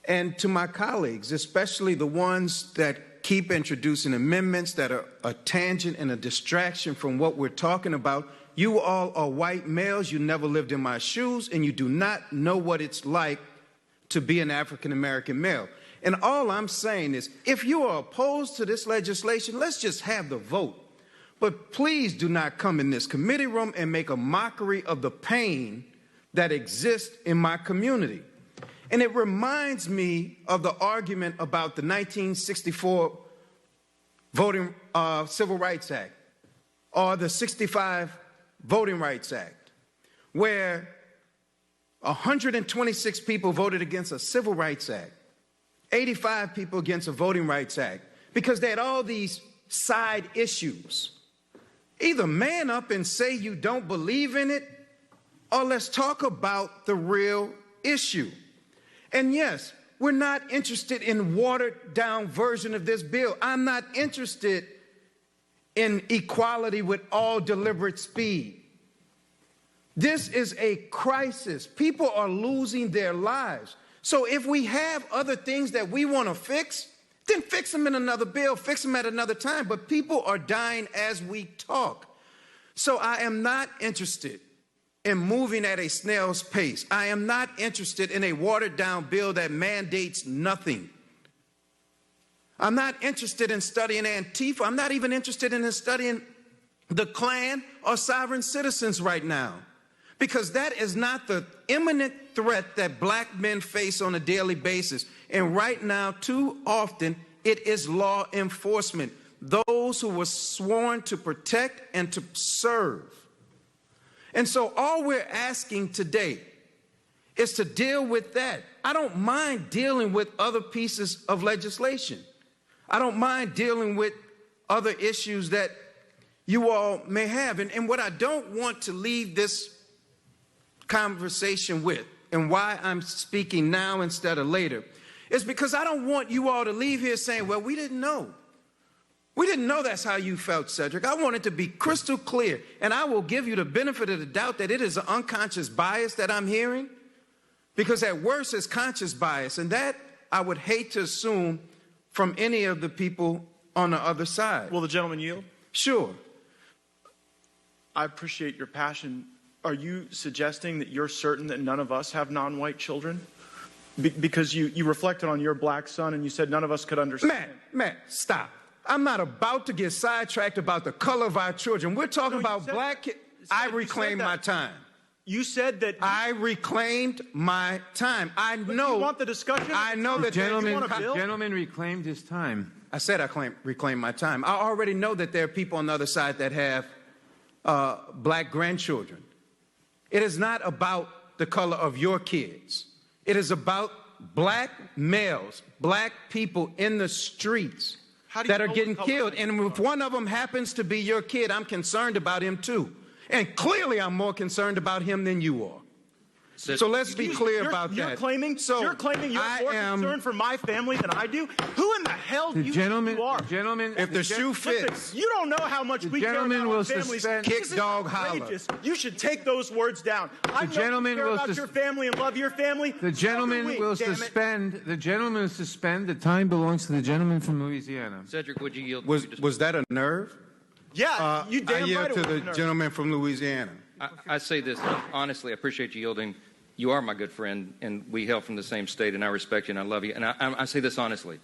And to my colleagues, especially the ones that keep introducing amendments that are a tangent and a distraction from what we're talking about, you all are white males, you never lived in my shoes, and you do not know what it's like to be an African-American male. And all I'm saying is, if you are opposed to this legislation, let's just have the vote. But please do not come in this committee room and make a mockery of the pain that exists in my community. And it reminds me of the argument about the 1964 Civil Rights Act, or the 65 Voting Rights Act, where 126 people voted against a Civil Rights Act, 85 people against a Voting Rights Act, because they had all these side issues. Either man up and say you don't believe in it, or let's talk about the real issue. And yes, we're not interested in watered down version of this bill. I'm not interested in equality with all deliberate speed. This is a crisis. People are losing their lives. So if we have other things that we want to fix, then fix them in another bill, fix them at another time. But people are dying as we talk. So I am not interested in moving at a snail's pace. I am not interested in a watered-down bill that mandates nothing. I'm not interested in studying Antifa. I'm not even interested in studying the Klan or sovereign citizens right now, because that is not the imminent threat that black men face on a daily basis. And right now, too often, it is law enforcement. those who were sworn to protect and to serve. And so all we're asking today is to deal with that. I don't mind dealing with other pieces of legislation. I don't mind dealing with other issues that you all may have. And what I don't want to leave this conversation with, and why I'm speaking now instead of later, is because I don't want you all to leave here saying, well, we didn't know. We didn't know that's how you felt, Cedrick. I want it to be crystal clear, and I will give you the benefit of the doubt that it is an unconscious bias that I'm hearing, because at worst it's conscious bias, and that I would hate to assume from any of the people on the other side. Will the gentleman yield? Sure. I appreciate your passion. Are you suggesting that you're certain that none of us have non-white children? Because you reflected on your black son and you said none of us could understand. Matt, stop. I'm not about to get sidetracked about the color of our children. We're talking about black kids. I reclaimed my time. You said that I reclaimed my time. I know. You want the discussion? I know that gentleman reclaimed his time. I said I reclaimed my time. I already know that there are people on the other side that have black grandchildren. It is not about the color of your kids. It is about black males, black people in the streets that are getting killed. And if one of them happens to be your kid, I'm concerned about him too. And clearly I'm more concerned about him than you are. So let's be clear about that. You're claiming you're more concerned for my family than I do? Who in the hell do you think you are? If the shoe fits. Listen, you don't know how much we care about our families. Kick, dog, holler. You should take those words down. I know you care about your family and love your family. The gentleman will suspend. The gentleman will suspend. The time belongs to the gentleman from Louisiana. Cedrick, would you yield? Was that a nerve? Yeah, you damn I yield right to the gentleman from Louisiana. I say this honestly. I appreciate you yielding. You are my good friend, and we hail from the same state, and I respect you and I love you. And I say this honestly.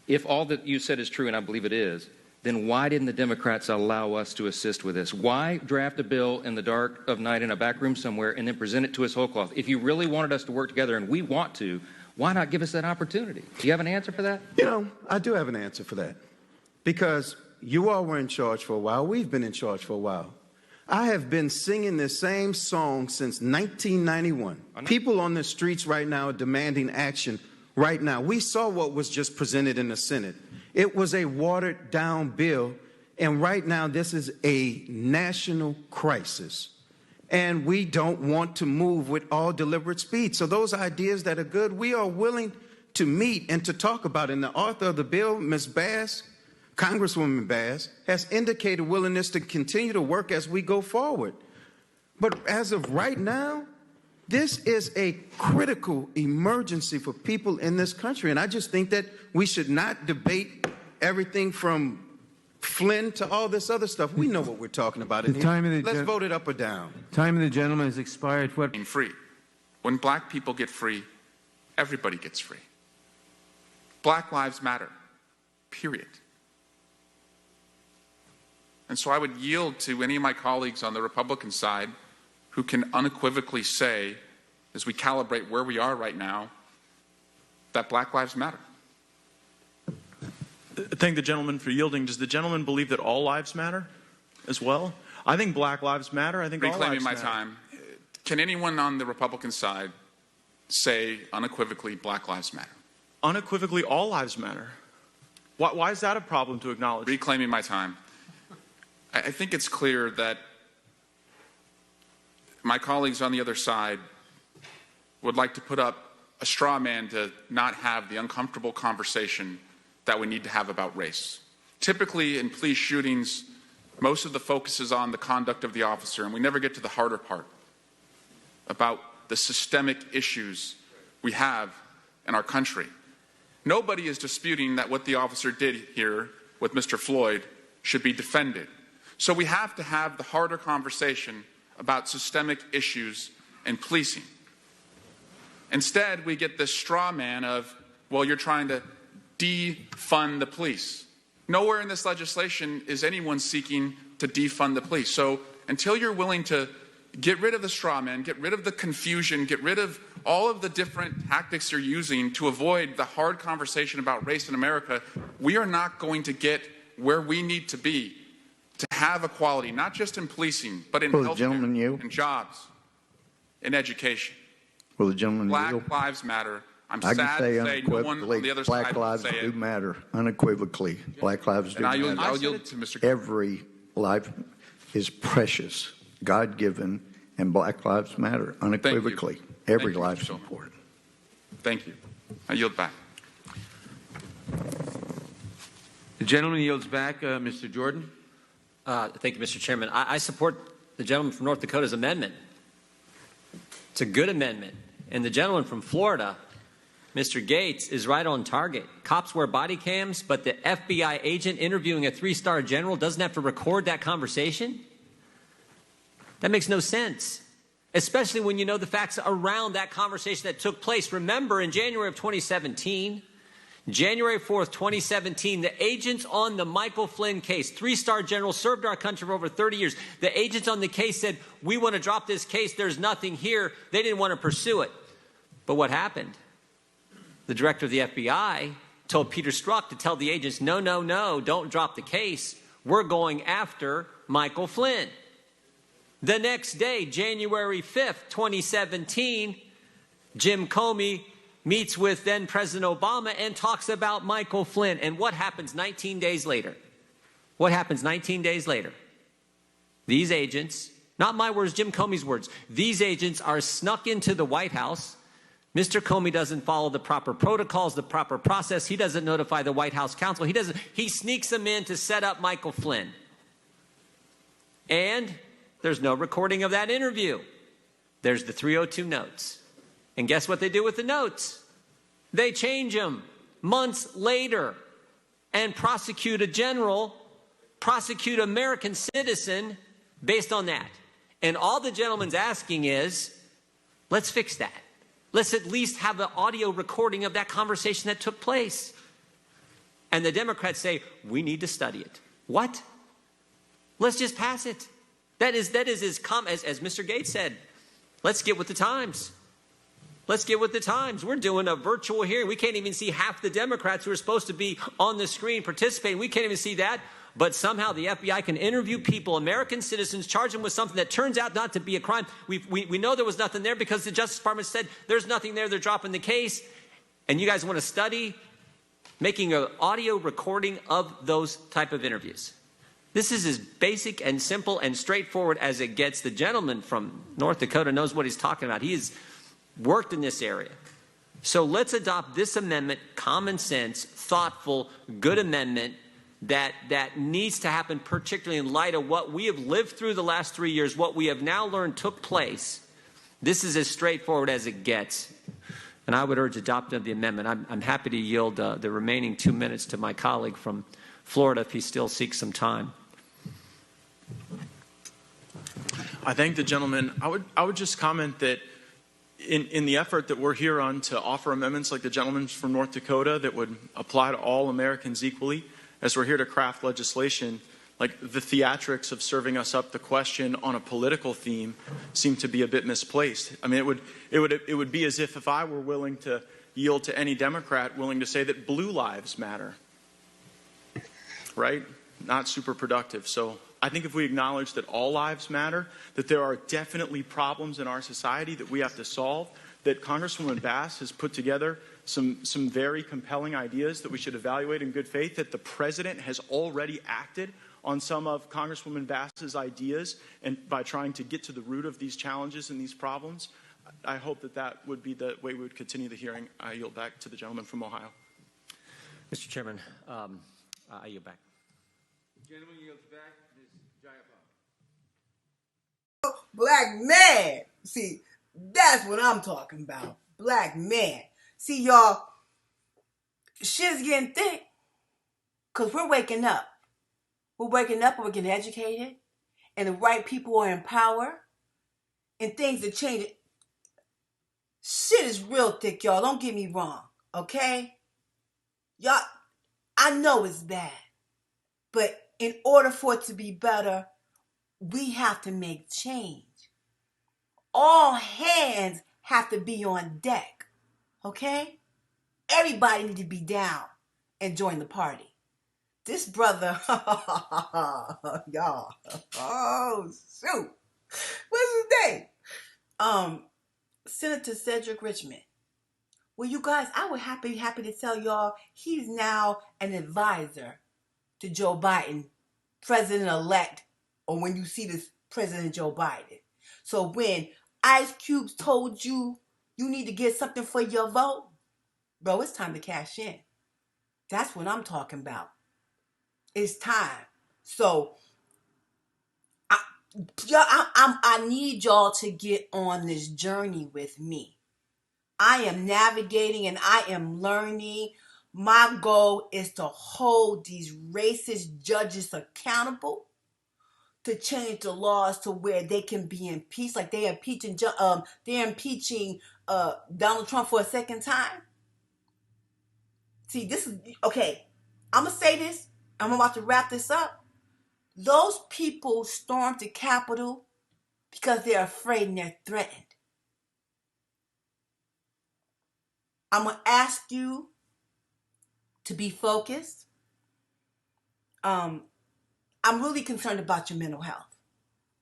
If all that you said is true, and I believe it is, then why didn't the Democrats allow us to assist with this? Why draft a bill in the dark of night in a back room somewhere and then present it to us whole cloth? If you really wanted us to work together, and we want to, why not give us that opportunity? Do you have an answer for that? You know, I do have an answer for that. Because you all were in charge for a while. We've been in charge for a while. I have been singing this same song since 1991. People on the streets right now are demanding action right now. We saw what was just presented in the Senate. It was a watered-down bill, and right now this is a national crisis. And we don't want to move with all deliberate speed. So those ideas that are good, we are willing to meet and to talk about. And the author of the bill, Ms. Bass, Congresswoman Bass, has indicated willingness to continue to work as we go forward. But as of right now, this is a critical emergency for people in this country. And I just think that we should not debate everything from Flynn to all this other stuff. We know what we're talking about in here. Let's vote it up or down. Time of the gentleman has expired. Free. When black people get free, everybody gets free. Black lives matter. Period. And so I would yield to any of my colleagues on the Republican side who can unequivocally say, as we calibrate where we are right now, that black lives matter. Thank the gentleman for yielding. Does the gentleman believe that all lives matter as well? I think black lives matter. I think all lives matter. Reclaiming my time. Can anyone on the Republican side say unequivocally black lives matter? Unequivocally all lives matter. Why is that a problem to acknowledge? Reclaiming my time. I think it's clear that my colleagues on the other side would like to put up a straw man to not have the uncomfortable conversation that we need to have about race. Typically in police shootings, most of the focus is on the conduct of the officer, and we never get to the harder part about the systemic issues we have in our country. Nobody is disputing that what the officer did here with Mr. Floyd should be defended. So we have to have the harder conversation about systemic issues and policing. Instead, we get this straw man of, well, you're trying to defund the police. Nowhere in this legislation is anyone seeking to defund the police. So until you're willing to get rid of the straw man, get rid of the confusion, get rid of all of the different tactics you're using to avoid the hard conversation about race in America, we are not going to get where we need to be to have equality, not just in policing, but in Will the healthcare, gentleman yield? in jobs, in education. Will the gentleman yield? Black lives matter. I'm I sad can say to say no one on unequivocally, the other black side will lives say do it. matter. Unequivocally, black lives do And I'll matter. yield to Mr. Every life is precious, God-given, and black lives matter. Unequivocally, every Thank you, life is Mr. Phil. important. Thank you. I yield back. The gentleman yields back. Mr. Jordan. Thank you, Mr. Chairman. I support the gentleman from North Dakota's amendment. It's a good amendment. And the gentleman from Florida, Mr. Gates, is right on target. Cops wear body cams, but the FBI agent interviewing a 3-star general doesn't have to record that conversation? That makes no sense, especially when you know the facts around that conversation that took place. Remember, in January of 2017, January 4th, 2017, the agents on the Michael Flynn case, 3-star general, served our country for over 30 years. The agents on the case said, we want to drop this case. There's nothing here. They didn't want to pursue it. But what happened? The director of the FBI told Peter Strzok to tell the agents, no, no, no, don't drop the case. We're going after Michael Flynn. The next day, January 5th, 2017, Jim Comey meets with then President Obama and talks about Michael Flynn. And what happens 19 days later? What happens 19 days later? These agents, not my words, Jim Comey's words, these agents are snuck into the White House. Mr. Comey doesn't follow the proper protocols, the proper process. He doesn't notify the White House counsel. He sneaks them in to set up Michael Flynn. And there's no recording of that interview. There's the 302 notes. And guess what they do with the notes? They change them months later and prosecute a general, prosecute an American citizen based on that. And all the gentleman's asking is, let's fix that. Let's at least have an audio recording of that conversation that took place. And the Democrats say, we need to study it. What? Let's just pass it. That is as Mr. Gates said, let's get with the times. Let's get with the times. We're doing a virtual hearing. We can't even see half the Democrats who are supposed to be on the screen participating. We can't even see that. But somehow the FBI can interview people, American citizens, charge them with something that turns out not to be a crime. We know there was nothing there because the Justice Department said there's nothing there. They're dropping the case. And you guys want to study making an audio recording of those type of interviews. This is as basic and simple and straightforward as it gets. The gentleman from North Dakota knows what he's talking about. He has worked in this area. So let's adopt this amendment, common sense, thoughtful, good amendment that needs to happen, particularly in light of what we have lived through the last 3 years, what we have now learned took place. This is as straightforward as it gets. And I would urge adoption of the amendment. I'm happy to yield the remaining 2 minutes to my colleague from Florida if he still seeks some time. I thank the gentleman. I would just comment that in the effort that we're here on to offer amendments like the gentleman from North Dakota that would apply to all Americans equally, as we're here to craft legislation, like the theatrics of serving us up the question on a political theme seem to be a bit misplaced. I mean, it would be as if I were willing to yield to any Democrat willing to say that blue lives matter, right? Not super productive. So I think if we acknowledge that all lives matter, that there are definitely problems in our society that we have to solve, that Congresswoman Bass has put together some very compelling ideas that we should evaluate in good faith, that the president has already acted on some of Congresswoman Bass's ideas and by trying to get to the root of these challenges and these problems. I hope that would be the way we would continue the hearing. I yield back to the gentleman from Ohio. Mr. Chairman, I yield back. Gentleman yields back. Ms. Jayapal. Black man. See, that's what I'm talking about. Black man. See, y'all, shit is getting thick because we're waking up. We're waking up and we're getting educated and the right people are in power and things are changing. Shit is real thick, y'all. Don't get me wrong, okay? Y'all, I know it's bad, but in order for it to be better, we have to make change. All hands have to be on deck, okay? Everybody needs to be down and join the party. this brother, y'all, oh shoot, what's his name? Senator Cedrick Richmond. Well, you guys, I would happy to tell y'all he's now an advisor to Joe Biden, president-elect, or when you see this President Joe Biden. So when Ice Cube told you you need to get something for your vote, bro, it's time to cash in. That's what I'm talking about. It's time. So I need y'all to get on this journey with me. I am navigating and I am learning. My goal is to hold these racist judges accountable, to change the laws to where they can be impeached, like they're impeaching Donald Trump for a second time. See, this is okay. I'm gonna say this. I'm about to wrap this up. Those people stormed the Capitol because they're afraid and they're threatened. I'm gonna ask you to be focused. I'm really concerned about your mental health.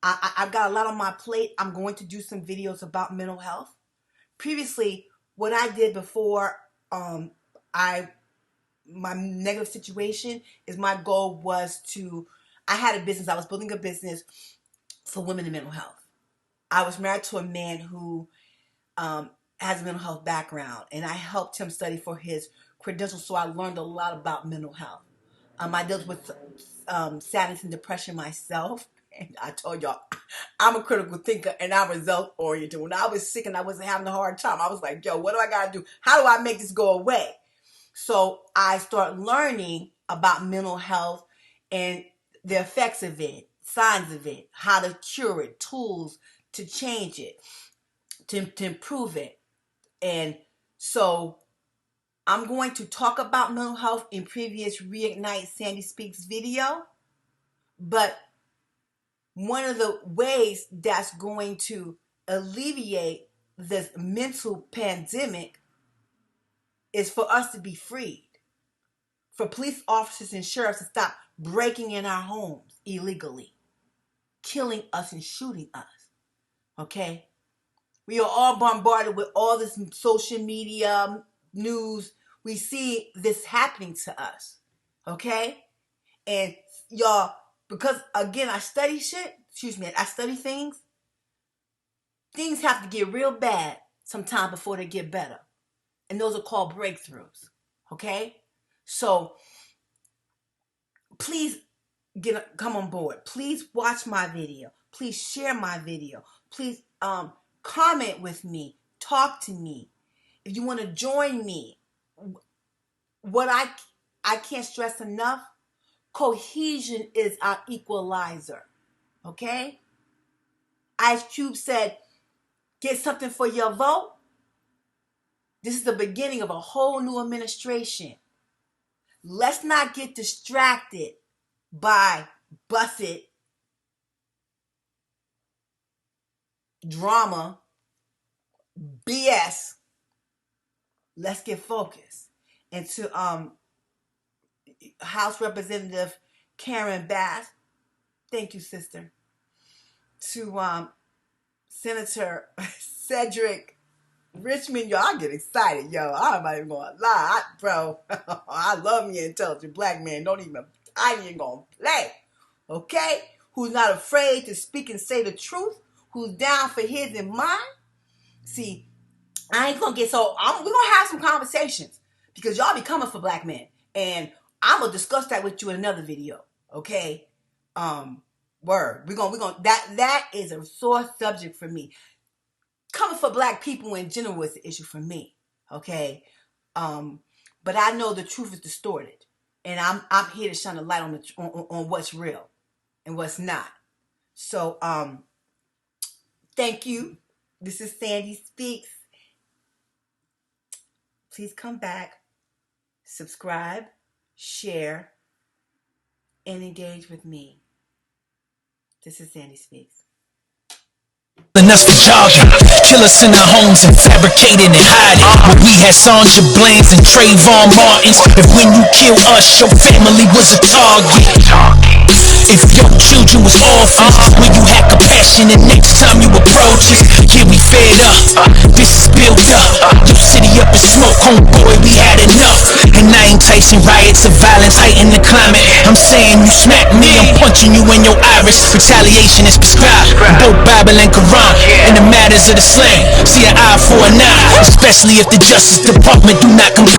I've got a lot on my plate. I'm going to do some videos about mental health. Previously, what I did before my negative situation is my goal was I had a business. I was building a business for women in mental health. I was married to a man who has a mental health background, and I helped him study for his credentials, so I learned a lot about mental health. I dealt with sadness and depression myself. And I told y'all, I'm a critical thinker and I'm result oriented. When I was sick and I wasn't having a hard time, I was like, yo, what do I got to do? How do I make this go away? So I started learning about mental health and the effects of it, signs of it, how to cure it, tools to change it, to improve it. And so I'm going to talk about mental health in previous Reignite Sandy Speaks video, but one of the ways that's going to alleviate this mental pandemic is for us to be freed, for police officers and sheriffs to stop breaking in our homes illegally, killing us and shooting us, okay? We are all bombarded with all this social media news. We see this happening to us, okay? And y'all, because again, I study things. Things have to get real bad sometime before they get better. And those are called breakthroughs, okay? So please come on board. Please watch my video. Please share my video. Please comment with me. Talk to me. If you want to join me, what I can't stress enough, cohesion is our equalizer. Okay? Ice Cube said, get something for your vote. This is the beginning of a whole new administration. Let's not get distracted by busted drama, BS. Let's get focused. And to House Representative Karen Bass, thank you, sister. To Senator Cedrick Richmond, yo, I get excited, yo. I'm not even gonna lie, bro. I love me an intelligent black man. I ain't gonna play, okay? Who's not afraid to speak and say the truth? Who's down for his and mine? See, I ain't gonna get we're gonna have some conversations because y'all be coming for black men, and I'm gonna discuss that with you in another video, okay? Word. We're gonna that is a sore subject for me. Coming for black people in general is the issue for me, okay? But I know the truth is distorted, and I'm here to shine a light on what's real and what's not. So thank you. This is Sandy Speaks. Please come back, subscribe, share, and engage with me. This is Sandy Speaks. And us for jogging, kill us in our homes and fabricating and hiding. When we had Sandra Bland's and Trayvon Martin's, if when you kill us, your family was a target. If your children was orphans, when you had compassion and next time you approach us, yeah, we fed up, this is built up. Your city up in smoke, homeboy, we had enough. And I ain't enticing riots of violence, heighten the climate. I'm saying you smack me, I'm punching you in your iris. Retaliation is prescribed in both Bible and Quran. In the matters of the slang, see an eye for an eye, especially if the Justice Department do not comply.